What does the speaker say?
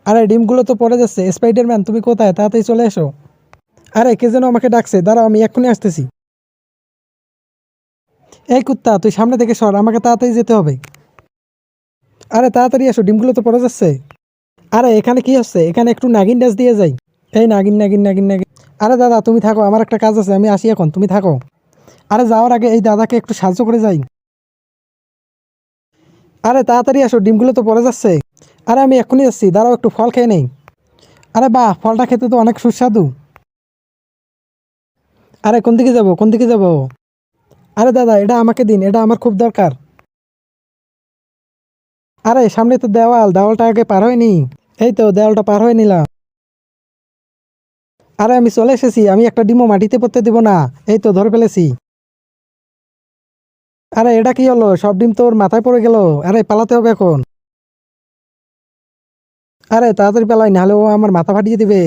আরে ডিমগুলো তো পড়ে যাচ্ছে, স্পাইডারম্যান তুমি কোথায়? তাড়াতাড়ি চলে এসো। আরে কে যেন আমাকে ডাকছে, দাঁড়াও আমি এক্ষুনি আসতেছি। এই কুত্তা তুই সামনে থেকে সর, আমাকে তাড়াতাড়ি যেতে হবে। আরে তাড়াতাড়ি এসো, ডিমগুলো তো পড়ে যাচ্ছে। আরে এখানে কি হচ্ছে? এখানে একটু নাগিন ডাস দিয়ে যাই। এই নাগিন নাগিন নাগিন নাগিন। আরে দাদা তুমি থাকো, আমার একটা কাজ আছে, আমি আসি এখন, তুমি থাকো। আরে যাওয়ার আগে এই দাদাকে একটু সাহায্য করে যাই। আরে তাড়াতাড়ি আসো, ডিমগুলো তো পড়ে যাচ্ছে। আরে আমি এক্ষুনি যাচ্ছি, দাঁড়াও একটু ফল খেয়ে নেই। আরে বাহ, ফলটা খেতে তো অনেক সুস্বাদু। আরে কোন দিকে যাব, কোন দিকে যাব? আরে দাদা এটা আমাকে দিন, এটা আমার খুব দরকার। আরে সামনে তো দেওয়াল, দেওয়ালটা আগে পার হয়নি। এই তো দেওয়ালটা পার হয়ে নিলাম। আরে আমি চলে এসেছি, আমি একটা ডিমও মাটিতে পড়তে দিব না। এই তো ধরে ফেলেছি। আরে এটা কি হলো, সব ডিম তোর মাথায় পড়ে গেল। আরে পালাতে হবে এখন। আরে তাড়াতাড়ি পালাই, নাহলে ও আমার মাথা ফাটিয়ে দিবে।